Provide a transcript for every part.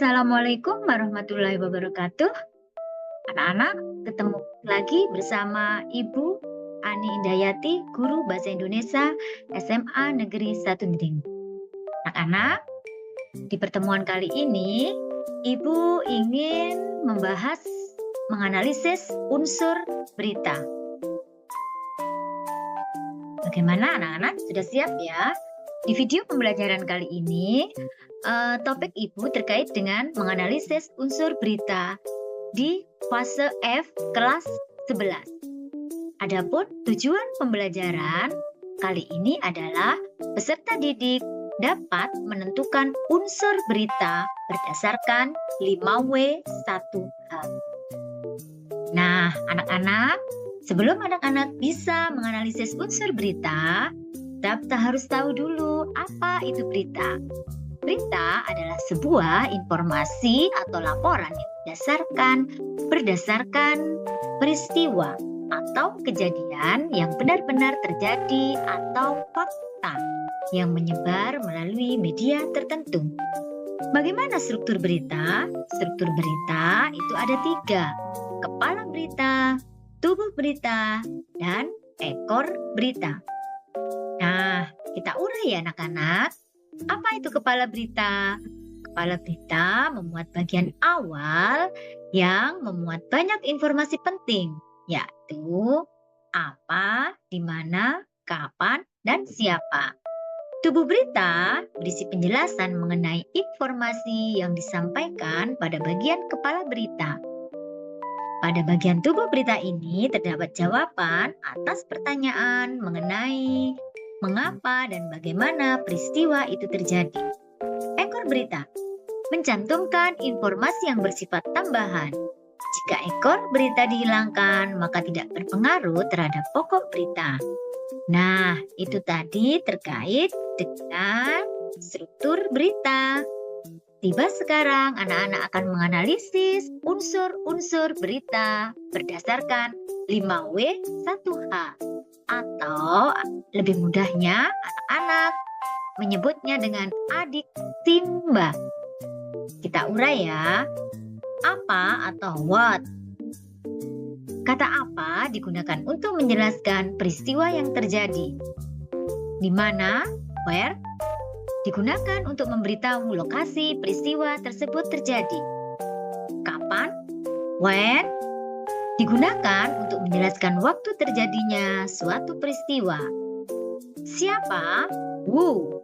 Assalamualaikum warahmatullahi wabarakatuh. Anak-anak, ketemu lagi bersama Ibu Ani Indayati, guru Bahasa Indonesia SMA Negeri 1 Neding. Anak-anak, di pertemuan kali ini, Ibu ingin menganalisis unsur berita. Bagaimana anak-anak? Sudah siap ya? Di video pembelajaran kali ini, topik Ibu terkait dengan menganalisis unsur berita di fase F kelas 11. Adapun tujuan pembelajaran kali ini adalah peserta didik dapat menentukan unsur berita berdasarkan 5W1H. Nah, anak-anak, sebelum anak-anak bisa menganalisis unsur berita, kita harus tahu dulu apa itu berita. Berita adalah sebuah informasi atau laporan yang berdasarkan peristiwa atau kejadian yang benar-benar terjadi atau fakta yang menyebar melalui media tertentu. Bagaimana struktur berita? Struktur berita itu ada 3. Kepala berita, tubuh berita, dan ekor berita. Nah, kita urai ya anak-anak. Apa itu kepala berita? Kepala berita memuat bagian awal yang memuat banyak informasi penting, yaitu apa, di mana, kapan, dan siapa. Tubuh berita berisi penjelasan mengenai informasi yang disampaikan pada bagian kepala berita. Pada bagian tubuh berita ini terdapat jawaban atas pertanyaan mengenai mengapa dan bagaimana peristiwa itu terjadi. Ekor berita mencantumkan informasi yang bersifat tambahan. Jika ekor berita dihilangkan, maka tidak berpengaruh terhadap pokok berita. Nah, itu tadi terkait dengan struktur berita. Tiba sekarang anak-anak akan menganalisis unsur-unsur berita berdasarkan 5W1H. Atau lebih mudahnya anak-anak menyebutnya dengan adik timba. Kita urai ya. Apa atau what? Kata apa digunakan untuk menjelaskan peristiwa yang terjadi. Di mana, where, digunakan untuk memberitahu lokasi peristiwa tersebut terjadi. Kapan, when, digunakan untuk menjelaskan waktu terjadinya suatu peristiwa. Siapa? Who.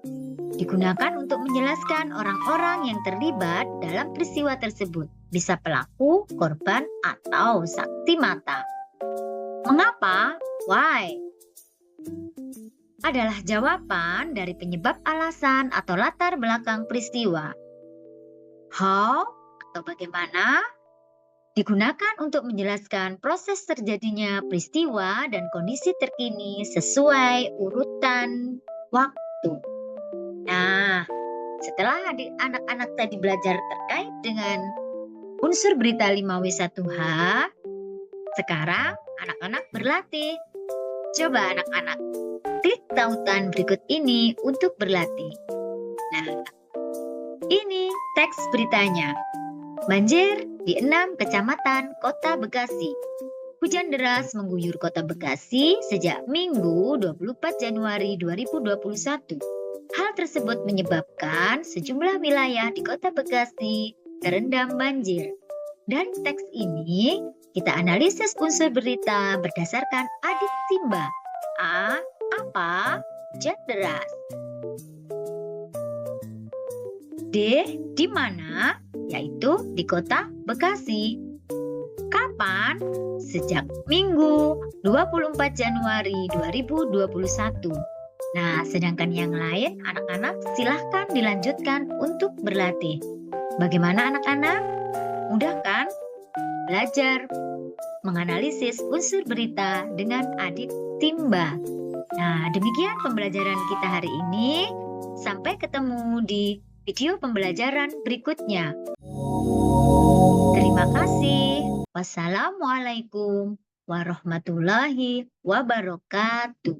Digunakan untuk menjelaskan orang-orang yang terlibat dalam peristiwa tersebut. Bisa pelaku, korban, atau saksi mata. Mengapa? Why. Adalah jawaban dari penyebab alasan atau latar belakang peristiwa. How atau bagaimana digunakan untuk menjelaskan proses terjadinya peristiwa dan kondisi terkini sesuai urutan waktu. Nah, setelah anak-anak tadi belajar terkait dengan unsur berita 5W1H, sekarang anak-anak berlatih. Coba anak-anak klik tautan berikut ini untuk berlatih. Nah, ini teks beritanya. Banjir di 6 kecamatan Kota Bekasi. Hujan deras mengguyur Kota Bekasi sejak Minggu 24 Januari 2021. Hal tersebut menyebabkan sejumlah wilayah di Kota Bekasi terendam banjir. Dan teks ini kita analisis unsur berita berdasarkan adik timba. A. Apa? Hujan deras. D. Di mana? Yaitu di Kota Bekasi. Kapan? Sejak Minggu 24 Januari 2021. Nah, sedangkan yang lain anak-anak silahkan dilanjutkan untuk berlatih. Bagaimana anak-anak? Mudah kan? Belajar menganalisis unsur berita dengan adik timba. Nah, demikian pembelajaran kita hari ini. Sampai ketemu di video pembelajaran berikutnya. Terima kasih. Wassalamualaikum warahmatullahi wabarakatuh.